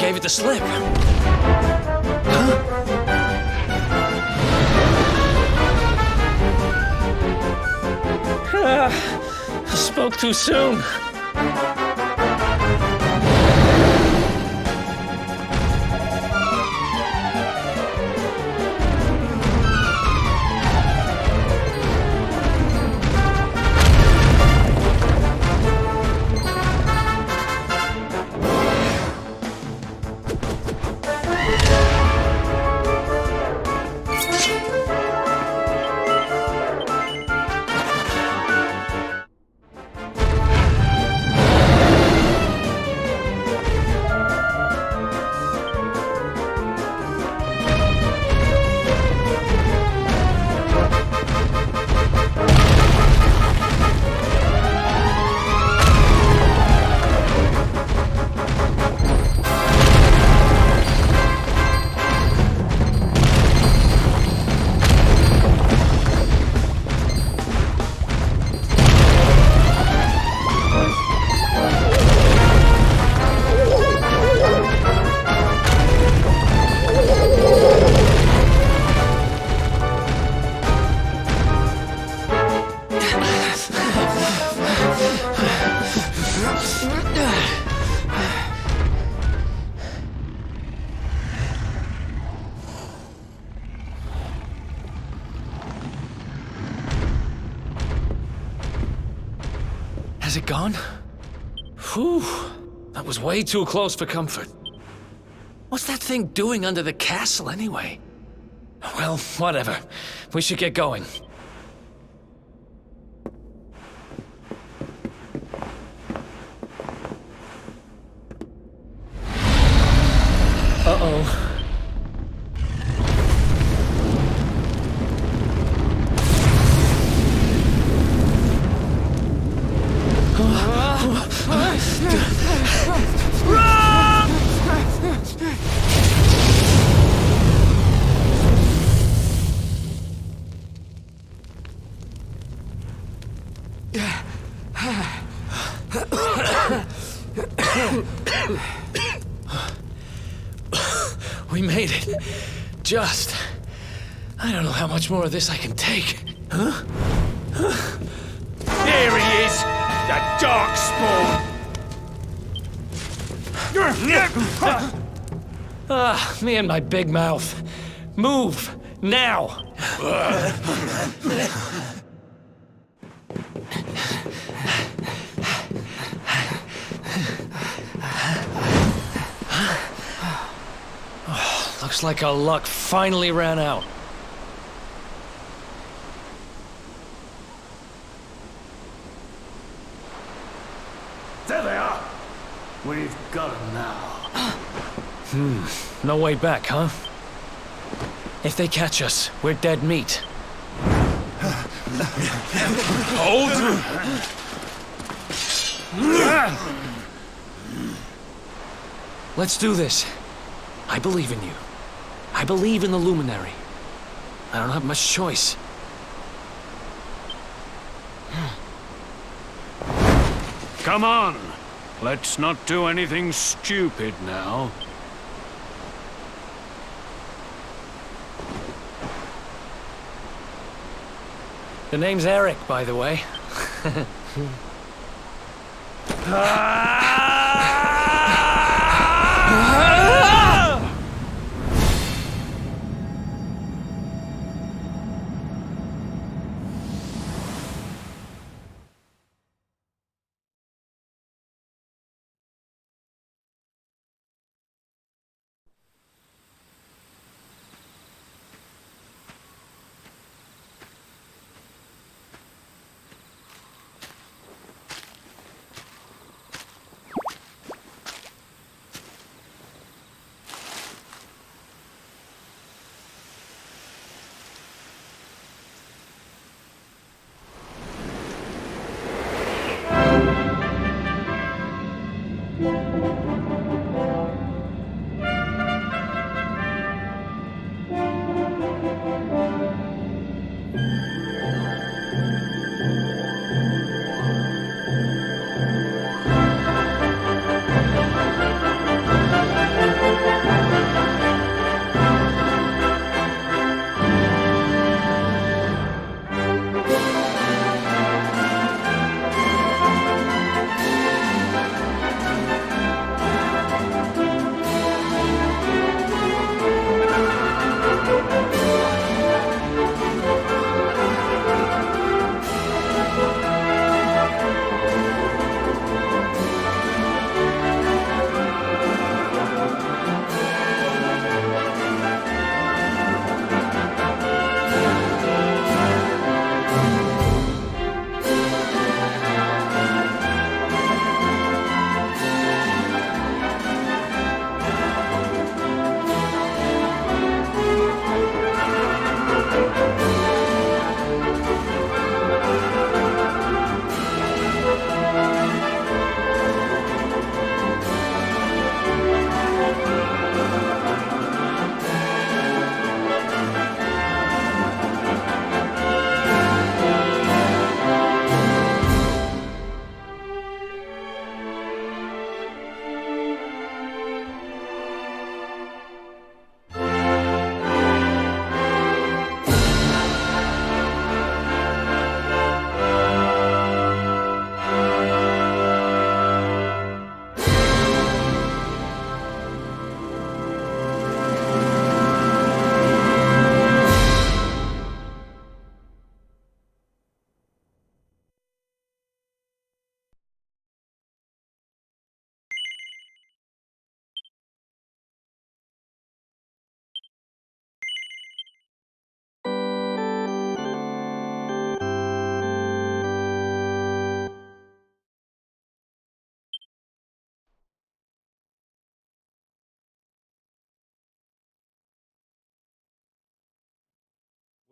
gave it the slip. I spoke too soon. Has it gone? Whew. That was way too close for comfort. What's that thing doing under the castle, anyway? Well, whatever. We should get going. Uh-oh. We made it. Just. I don't know how much more of this I can take. Huh? There he is! That darkspawn! Me and my big mouth. Move! Now! Looks like our luck finally ran out. There they are! We've got them now. No way back, huh? If they catch us, we're dead meat. Hold! Let's do this. I believe in you. I believe in the Luminary. I don't have much choice. Come on! Let's not do anything stupid now. The name's Eric, by the way.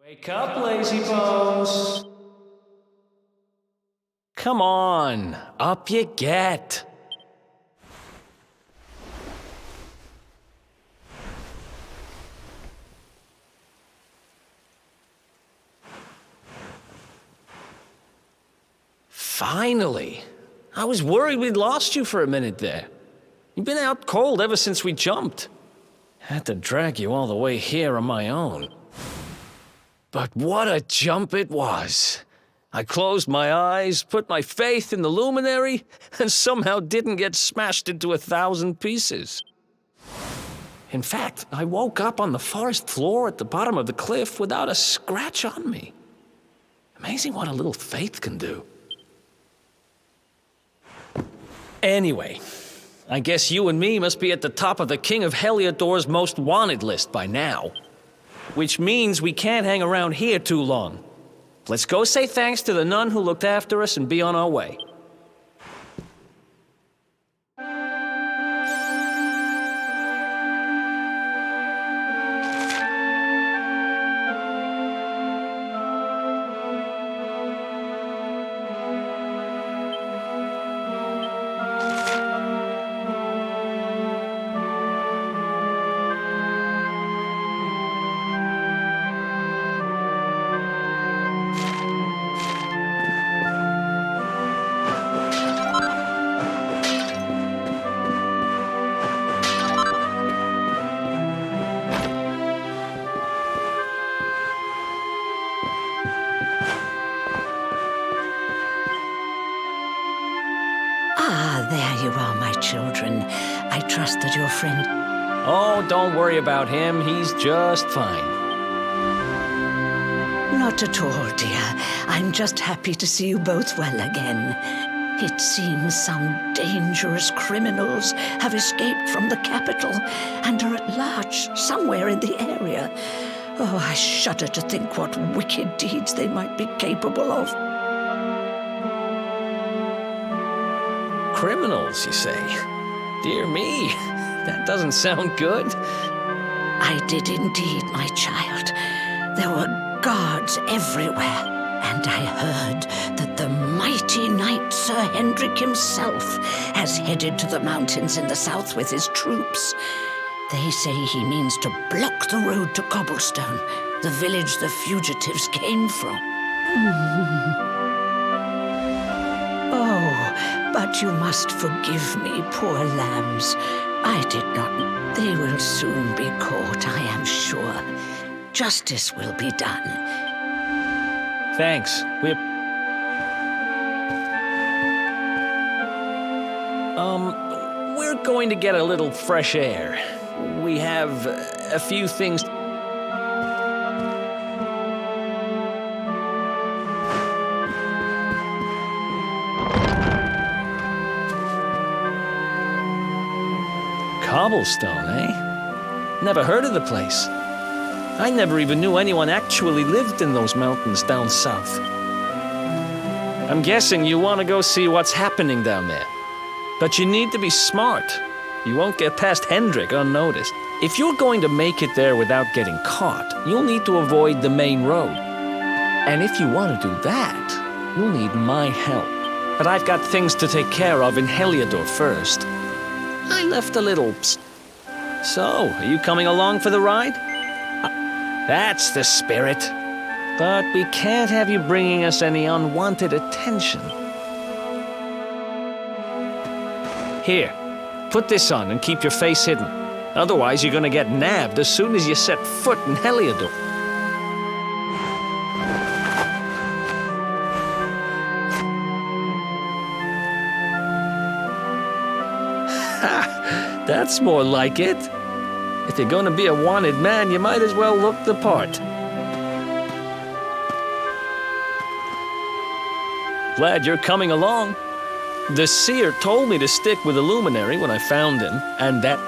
Wake up, lazy bones. Come on, up you get. Finally. I was worried we'd lost you for a minute there. You've been out cold ever since we jumped. Had to drag you all the way here on my own. But what a jump it was. I closed my eyes, put my faith in the luminary, and somehow didn't get smashed into 1,000 pieces. In fact, I woke up on the forest floor at the bottom of the cliff without a scratch on me. Amazing what a little faith can do. Anyway, I guess you and me must be at the top of the King of Heliodor's most wanted list by now. Which means we can't hang around here too long. Let's go say thanks to the nun who looked after us and be on our way. Ah, there you are, my children. I trust that your friend... Oh, don't worry about him. He's just fine. Not at all, dear. I'm just happy to see you both well again. It seems some dangerous criminals have escaped from the capital and are at large somewhere in the area. Oh, I shudder to think what wicked deeds they might be capable of. Criminals, you say? Dear me, that doesn't sound good. I did indeed, my child. There were guards everywhere, and I heard that the mighty knight Sir Hendrik himself has headed to the mountains in the south with his troops. They say he means to block the road to Cobblestone, the village the fugitives came from. Oh, but you must forgive me, poor lambs. I did not... They will soon be caught, I am sure. Justice will be done. Thanks. We're going to get a little fresh air. We have a few things... Cobblestone, eh? Never heard of the place. I never even knew anyone actually lived in those mountains down south. I'm guessing you want to go see what's happening down there. But you need to be smart. You won't get past Hendrik unnoticed. If you're going to make it there without getting caught, you'll need to avoid the main road. And if you want to do that, you'll need my help. But I've got things to take care of in Heliodor first. I left a little... So, are you coming along for the ride? That's the spirit. But we can't have you bringing us any unwanted attention. Here, put this on and keep your face hidden. Otherwise, you're gonna get nabbed as soon as you set foot in Heliodor. Ha! That's more like it. If you're gonna be a wanted man, you might as well look the part. Glad you're coming along. The seer told me to stick with the luminary when I found him, and that...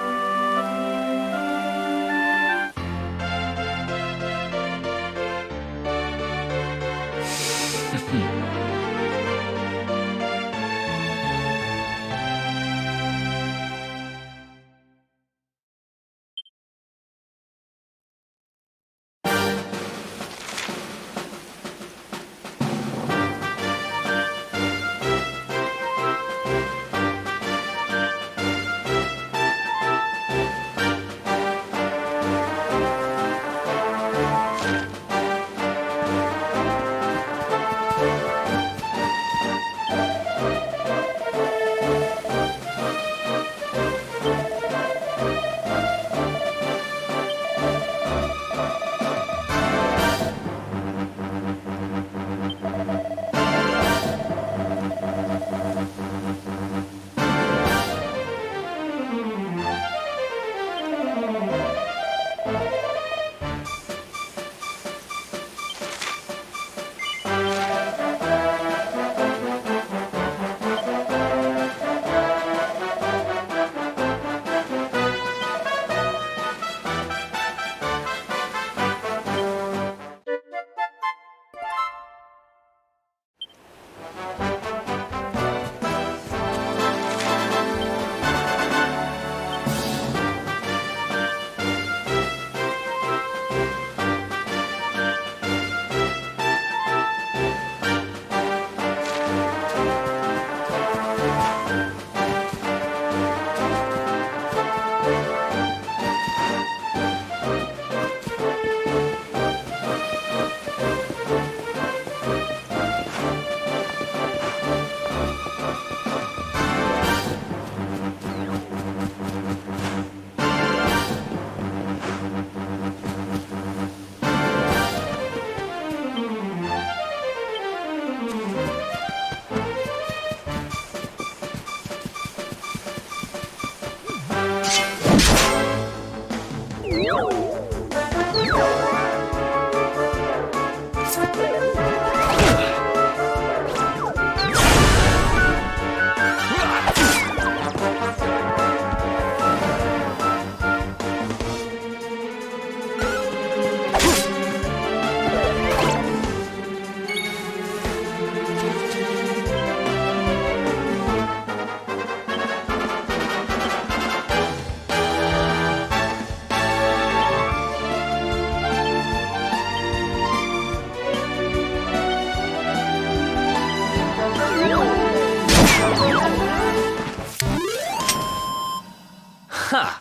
Ha!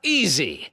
Easy.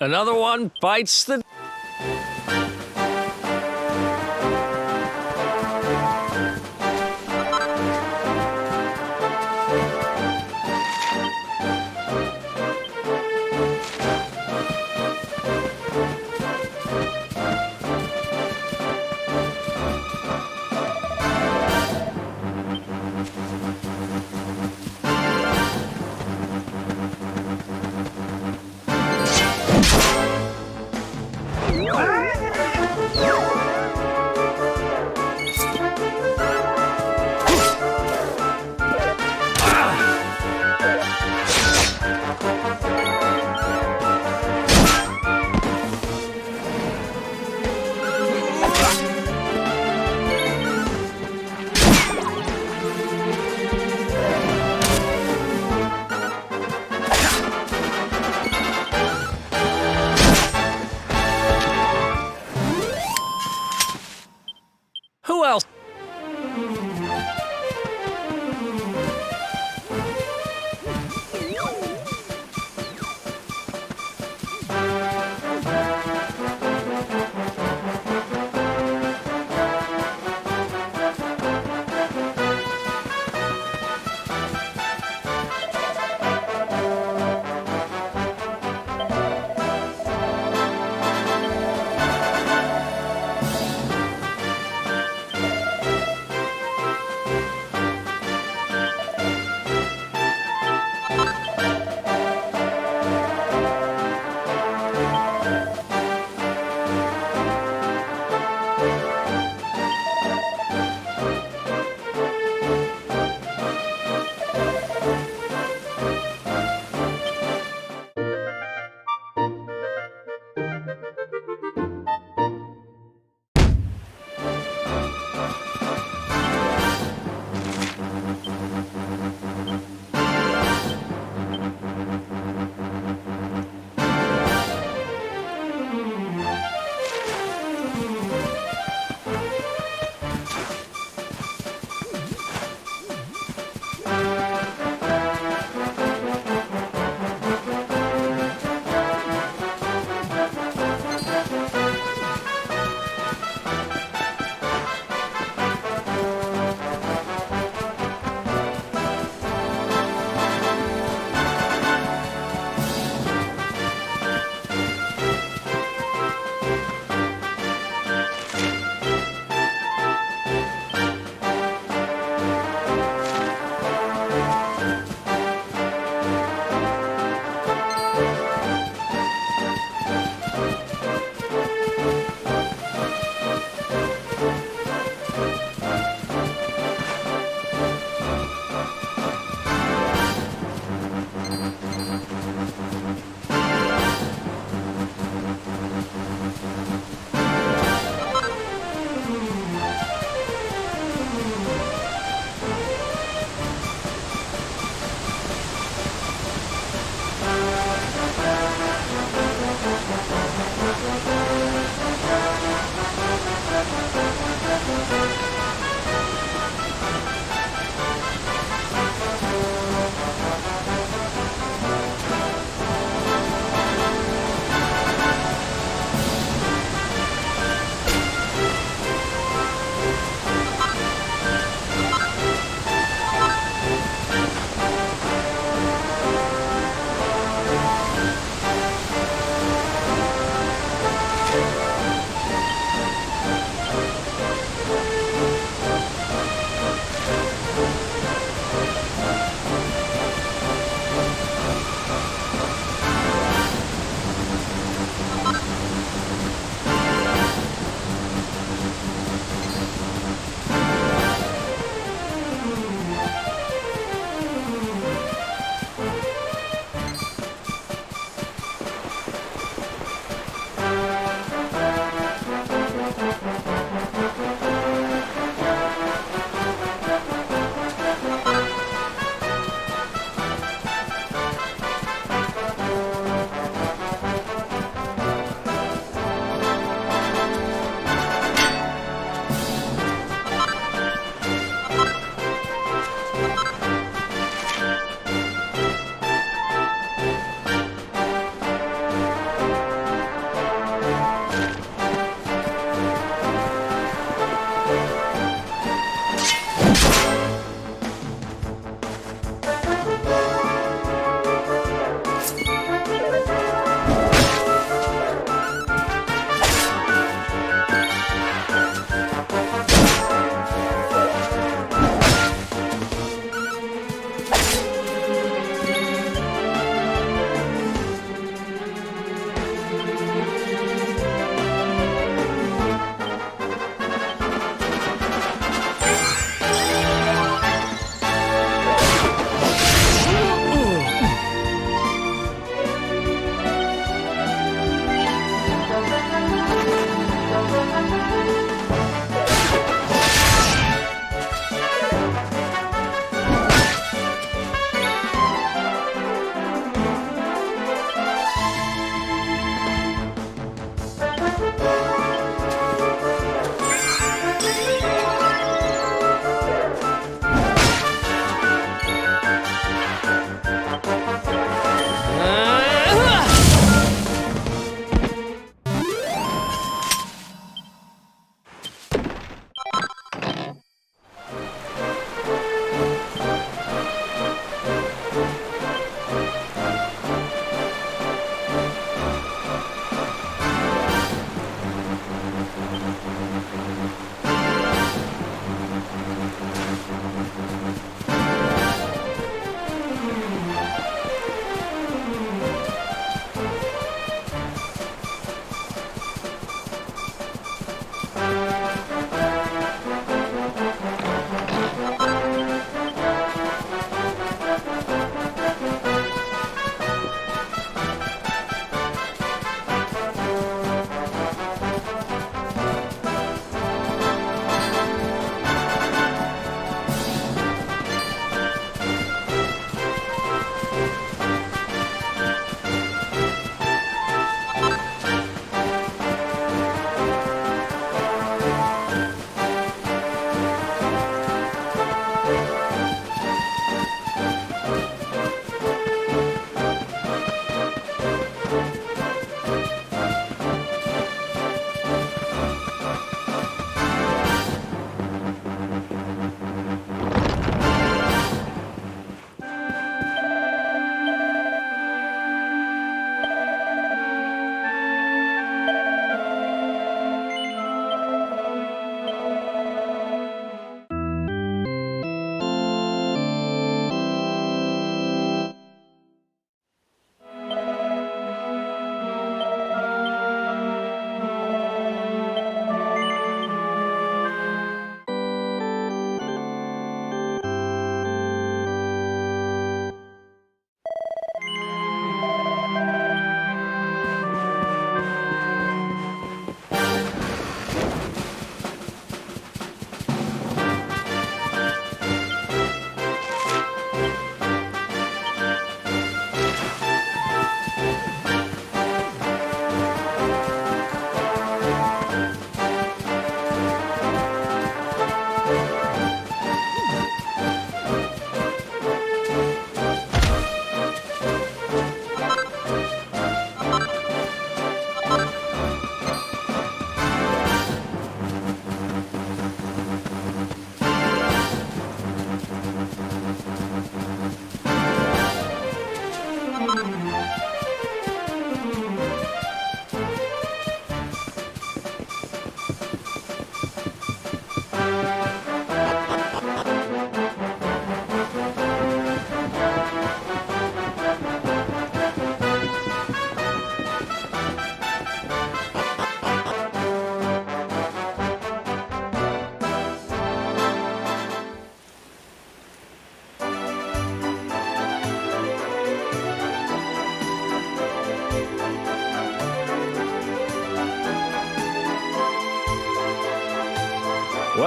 Another one bites the...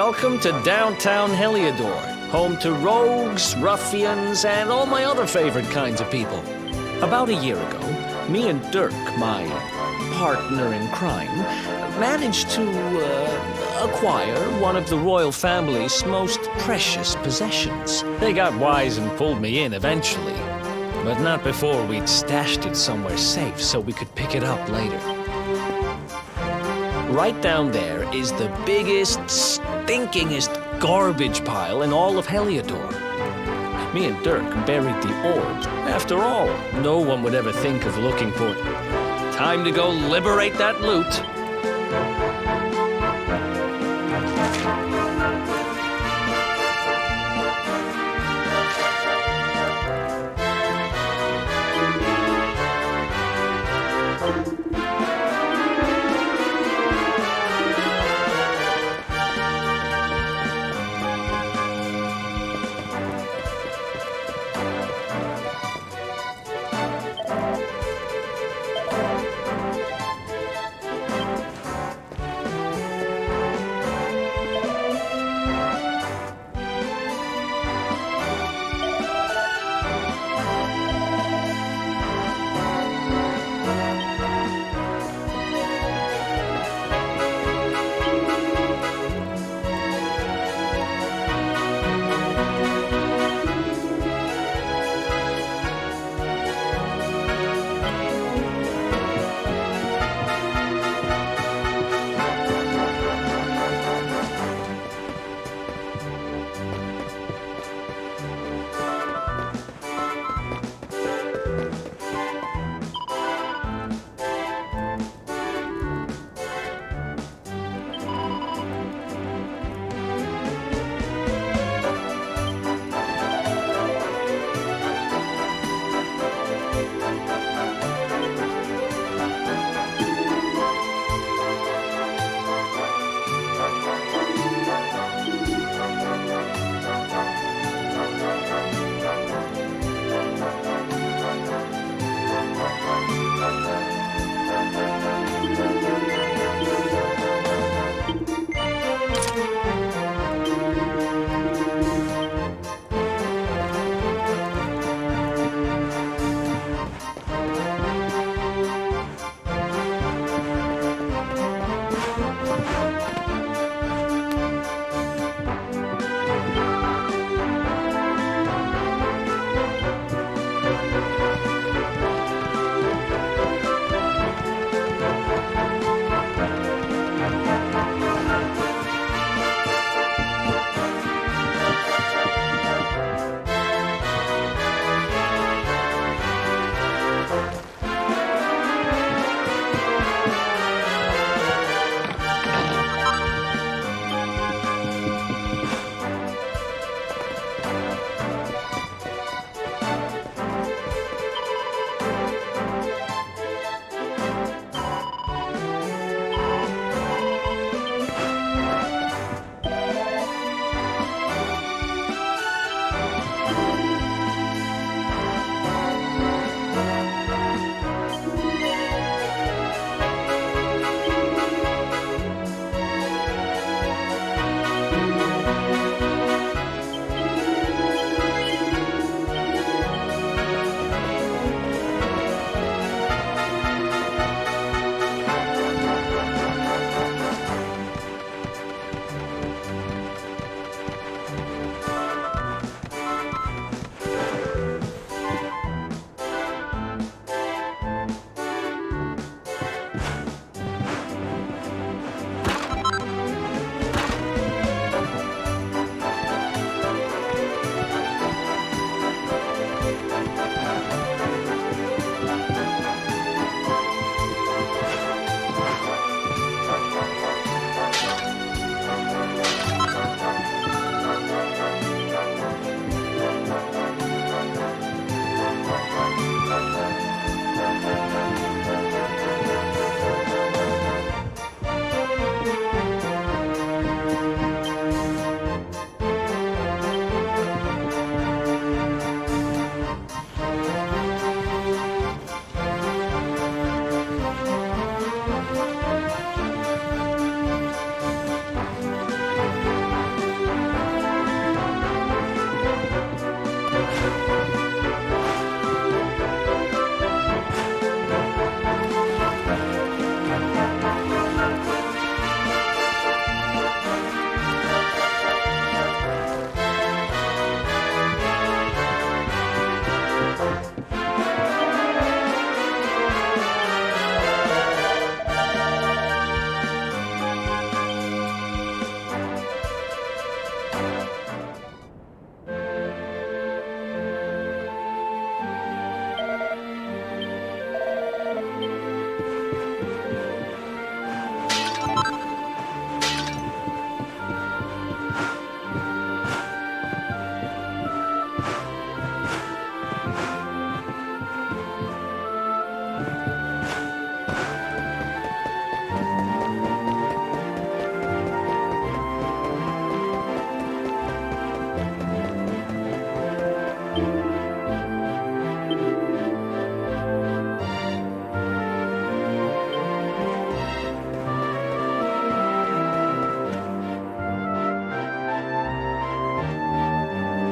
Welcome to downtown Heliodor, home to rogues, ruffians, and all my other favorite kinds of people. About a year ago, me and Dirk, my partner in crime, managed to acquire one of the royal family's most precious possessions. They got wise and pulled me in eventually, but not before we'd stashed it somewhere safe so we could pick it up later. Right down there is the biggest, stinkingest garbage pile in all of Heliodor. Me and Dirk buried the orb. After all, no one would ever think of looking for it. Time to go liberate that loot.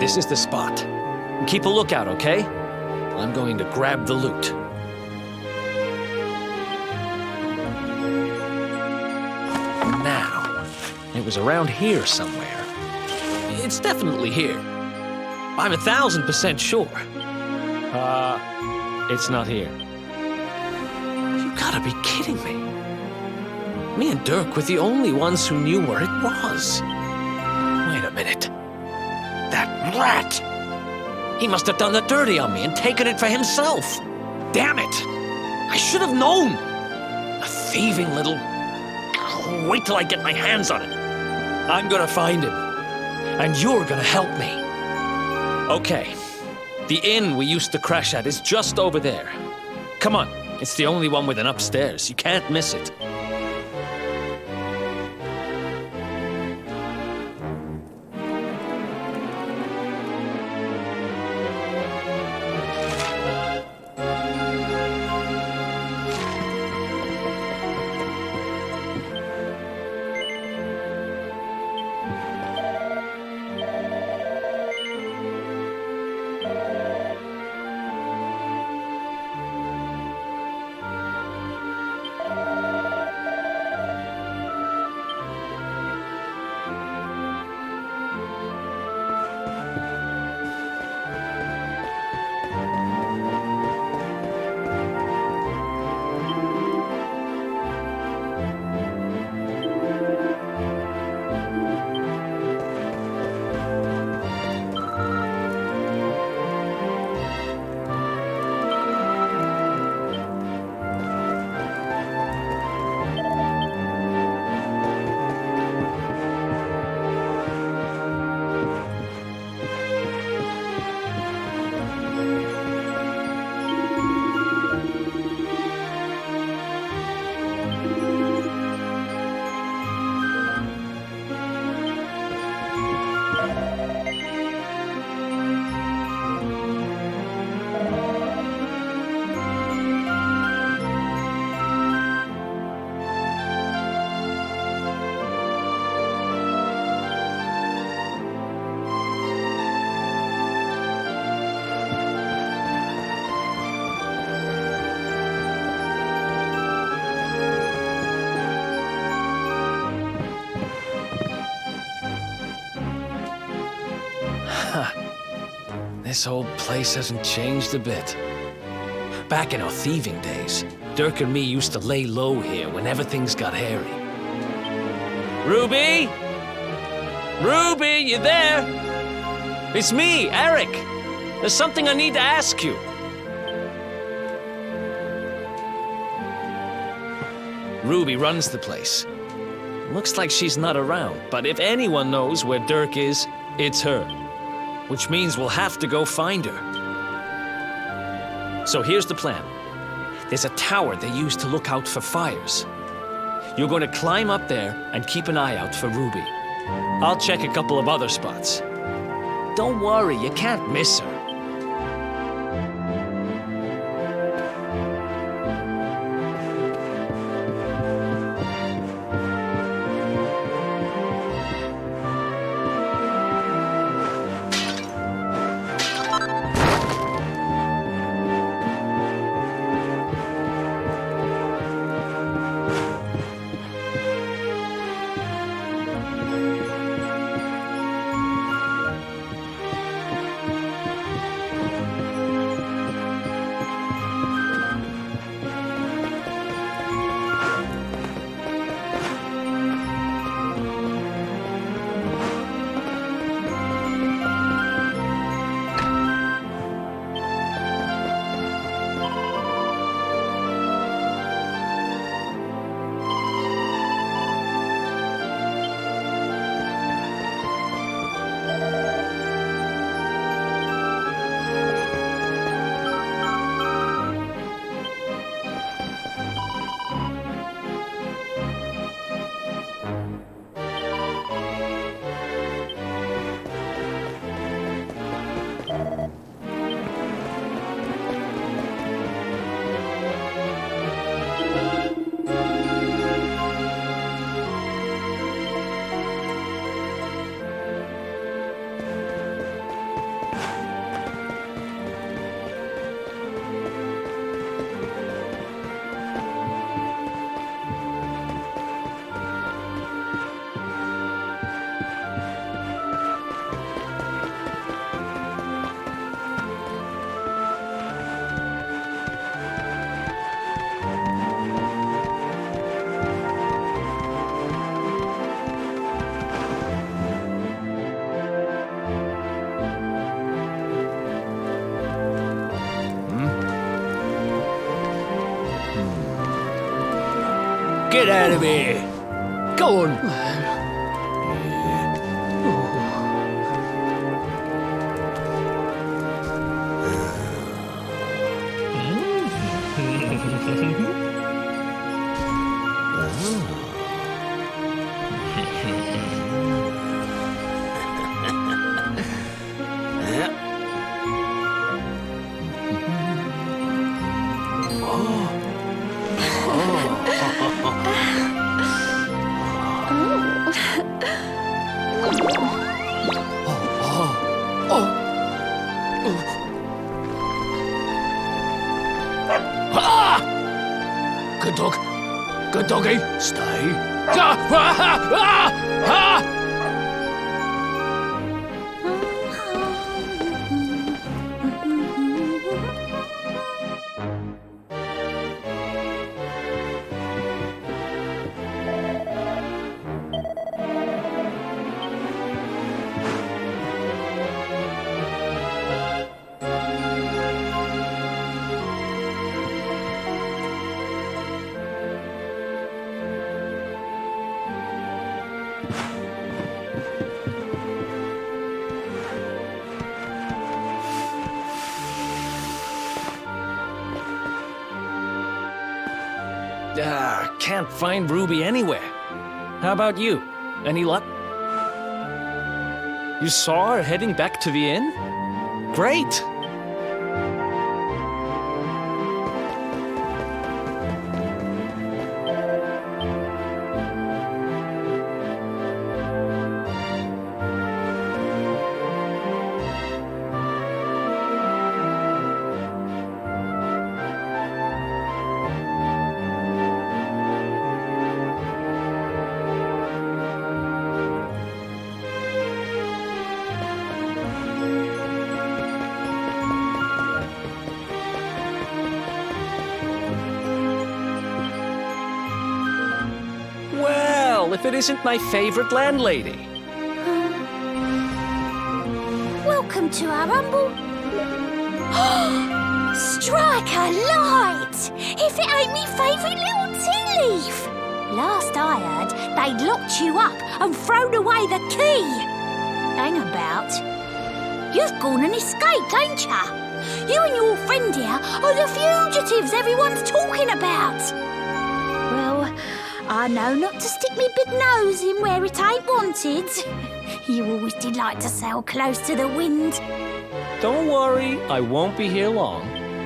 This is the spot. Keep a lookout, okay? I'm going to grab the loot. Now, it was around here somewhere. It's definitely here. I'm 1,000% sure. It's not here. You gotta be kidding me. Me and Dirk were the only ones who knew where it was. Wait a minute. That rat! He must have done the dirty on me and taken it for himself. Damn it! I should have known! A thieving little... Wait till I get my hands on it. I'm gonna find him. And you're gonna help me. Okay. The inn we used to crash at is just over there. Come on. It's the only one with an upstairs. You can't miss it. This whole place hasn't changed a bit. Back in our thieving days, Dirk and me used to lay low here whenever things got hairy. Ruby? Ruby, you there? It's me, Eric. There's something I need to ask you. Ruby runs the place. Looks like she's not around, but if anyone knows where Dirk is, it's her. Which means we'll have to go find her. So here's the plan. There's a tower they use to look out for fires. You're going to climb up there and keep an eye out for Ruby. I'll check a couple of other spots. Don't worry, you can't miss her. get out of here. Go on. Good dog. Good doggy. Stay. Can't find Ruby anywhere. How about you? Any luck? You saw her heading back to the inn? Great! If it isn't my favorite landlady. Welcome to our humble... Strike a light! If it ain't me favourite little tea leaf! Last I heard, they'd locked you up and thrown away the key. Hang about. You've gone and escaped, ain't ya? You and your friend here are the fugitives everyone's talking about. Well, I know not to stick me big nose in where it ain't wanted. You always did like to sail close to the wind. Don't worry, I won't be here long.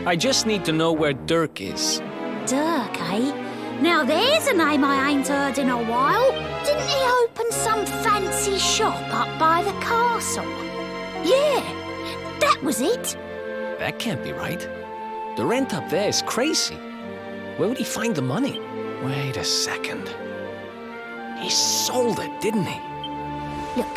I just need to know where Dirk is. Dirk, eh? Now there's a name I ain't heard in a while. Didn't he open some fancy shop up by the castle? Yeah, that was it. That can't be right. The rent up there is crazy. Where would he find the money? Wait a second. He sold it, didn't he? Look,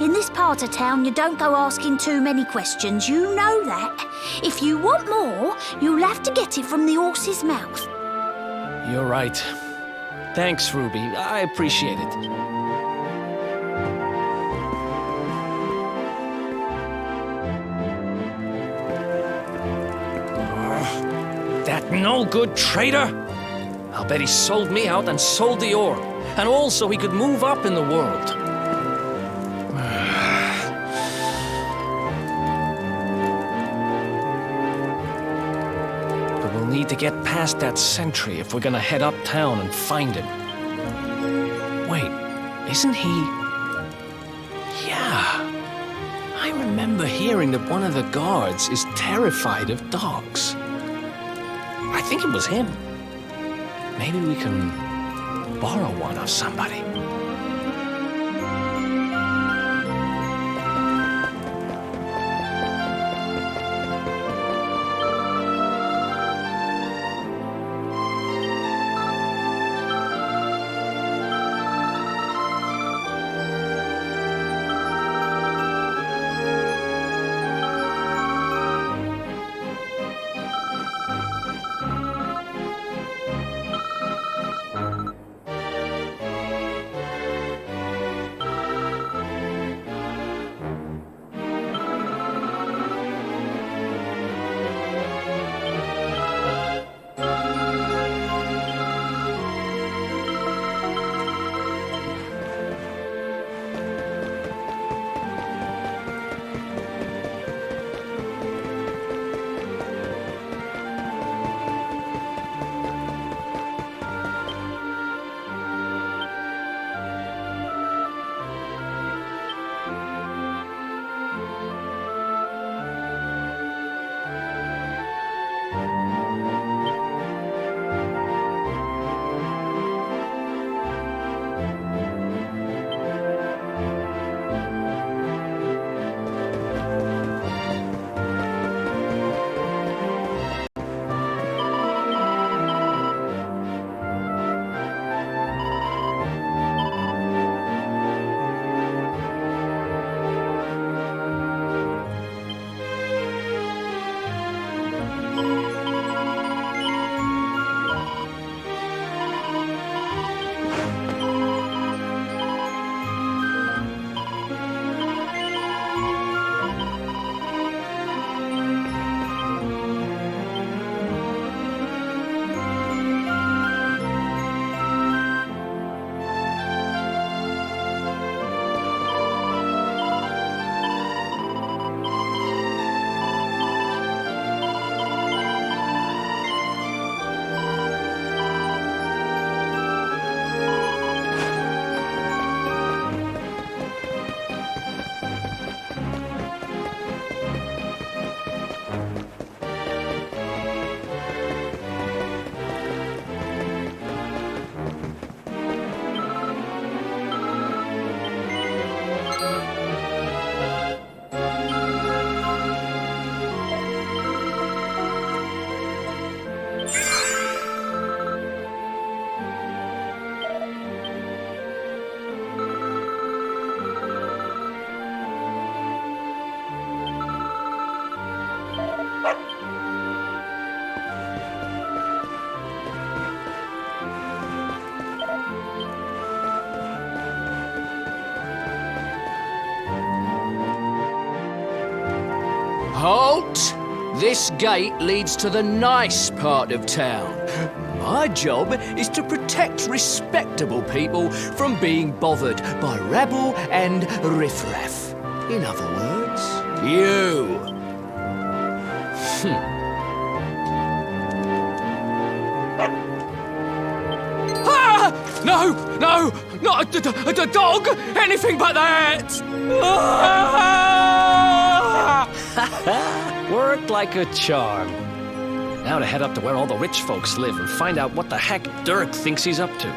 in this part of town, you don't go asking too many questions. You know that. If you want more, you'll have to get it from the horse's mouth. You're right. Thanks, Ruby. I appreciate it. That no-good traitor! I'll bet he sold me out and sold the orb. And also he could move up in the world. But we'll need to get past that sentry if we're gonna head uptown and find him. Wait, isn't he... Yeah. I remember hearing that one of the guards is terrified of dogs. I think it was him. Maybe we can borrow one of somebody. This gate leads to the nice part of town. My job is to protect respectable people from being bothered by rabble and riffraff. In other words, you. Ah! No! No! Not a dog! Anything but that! Ah! Worked like a charm. Now to head up to where all the rich folks live and find out what the heck Dirk thinks he's up to.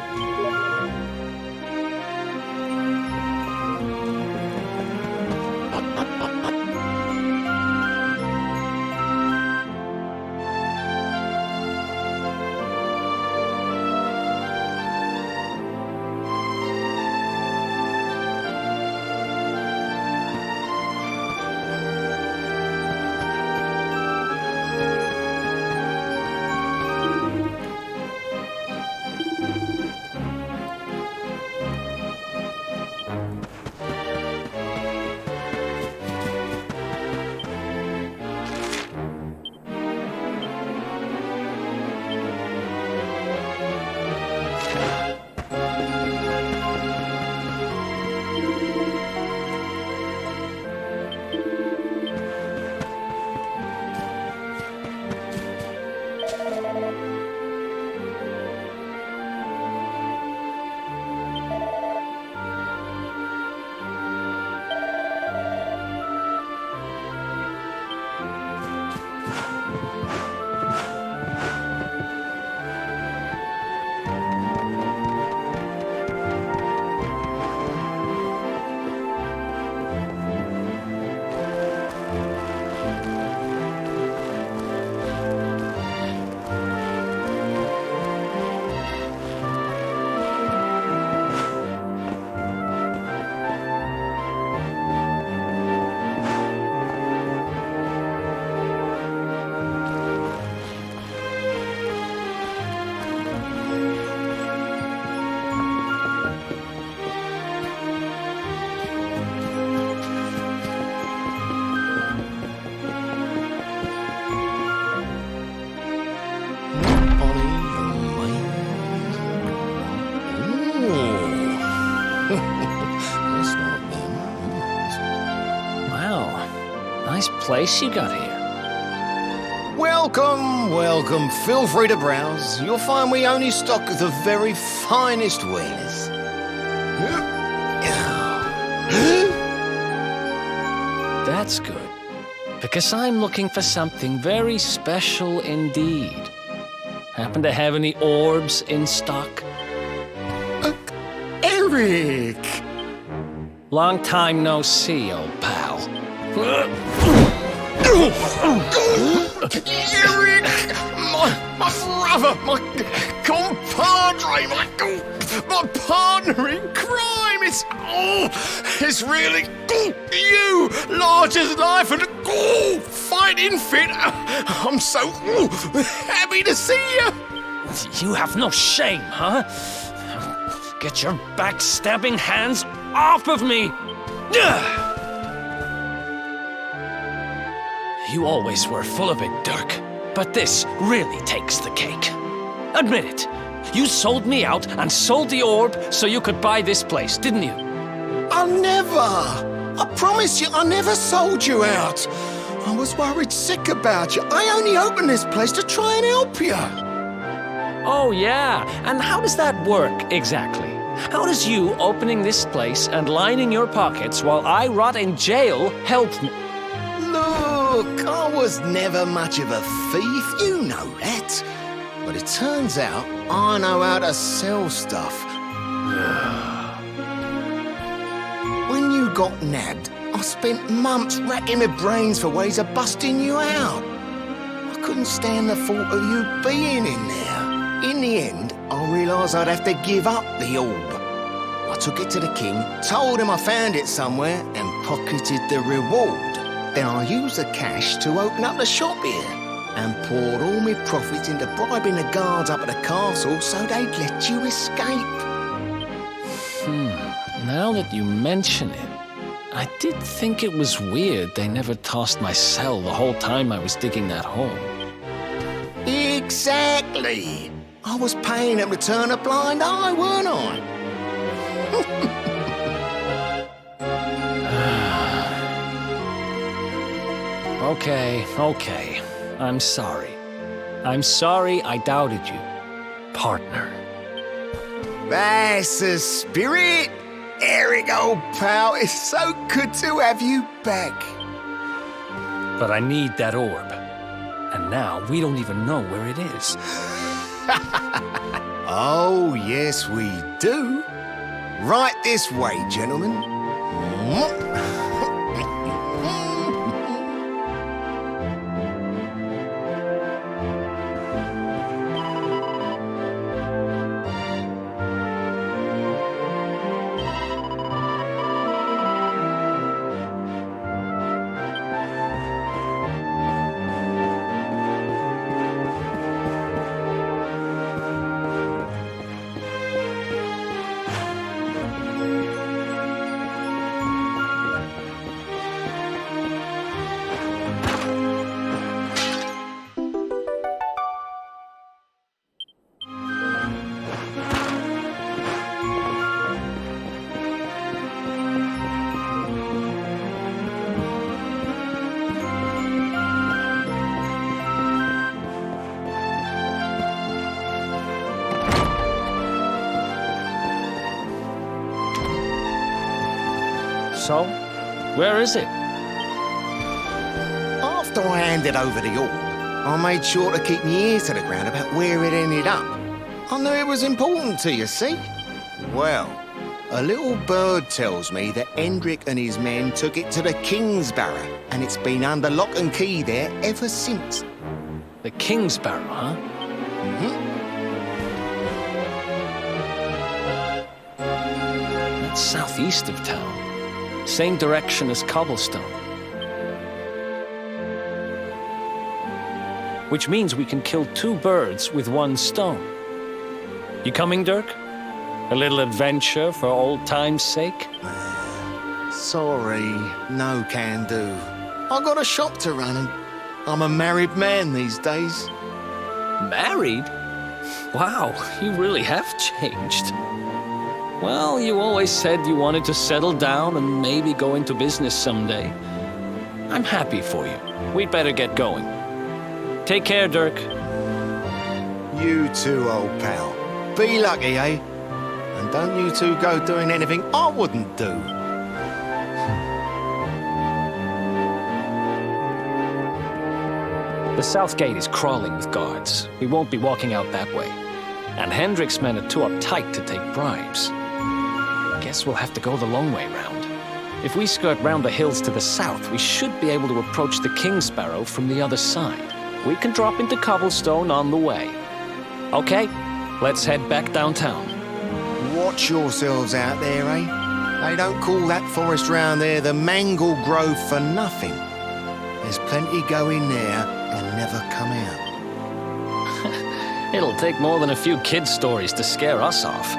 Nice place you got here. Welcome, welcome. Feel free to browse. You'll find we only stock the very finest wares. That's good, because I'm looking for something very special indeed. Happen to have any orbs in stock? Eric! Long time no see, old pal. Eric! My brother, my compadre, my partner in crime! It's really you, large as life and fighting fit. I'm so happy to see you. You have no shame, huh? Get your backstabbing hands off of me! You always were full of it, Dirk, but this really takes the cake. Admit it. You sold me out and sold the orb so you could buy this place, didn't you? I never! I promise you, I never sold you out. I was worried sick about you. I only opened this place to try and help you. Oh, yeah. And how does that work, exactly? How does you opening this place and lining your pockets while I rot in jail help me? Look, I was never much of a thief, you know that. But it turns out I know how to sell stuff. When you got nabbed, I spent months racking my brains for ways of busting you out. I couldn't stand the thought of you being in there. In the end, I realised I'd have to give up the orb. I took it to the king, told him I found it somewhere, and pocketed the reward. Then I used the cash to open up the shop here, and poured all my profits into bribing the guards up at the castle so they'd let you escape. Now that you mention it, I did think it was weird they never tossed my cell the whole time I was digging that hole. Exactly. I was paying them to turn a blind eye, weren't I? Okay. I'm sorry. I'm sorry I doubted you, partner. That's the spirit. Eric, old pal, it's so good to have you back. But I need that orb. And now we don't even know where it is. Oh, yes, we do. Right this way, gentlemen. So, where is it? After I handed over the orb, I made sure to keep my ears to the ground about where it ended up. I knew it was important to you, see? Well, a little bird tells me that Hendrik and his men took it to the Kingsbarrow, and it's been under lock and key there ever since. The Kingsbarrow, huh? That's southeast of town. Same direction as Cobblestone. Which means we can kill 2 birds with 1 stone. You coming, Dirk? A little adventure for old time's sake? Sorry, no can do. I got a shop to run and I'm a married man these days. Married? Wow, you really have changed. Well, you always said you wanted to settle down and maybe go into business someday. I'm happy for you. We'd better get going. Take care, Dirk. You too, old pal. Be lucky, eh? And don't you two go doing anything I wouldn't do. The south gate is crawling with guards. We won't be walking out that way. And Hendrik's men are too uptight to take bribes. Guess we'll have to go the long way round. If we skirt round the hills to the south, we should be able to approach the Kingsbarrow from the other side. We can drop into Cobblestone on the way. Okay, let's head back downtown. Watch yourselves out there, eh? They don't call that forest round there the Mangle Grove for nothing. There's plenty go in there and never come out. It'll take more than a few kid stories to scare us off.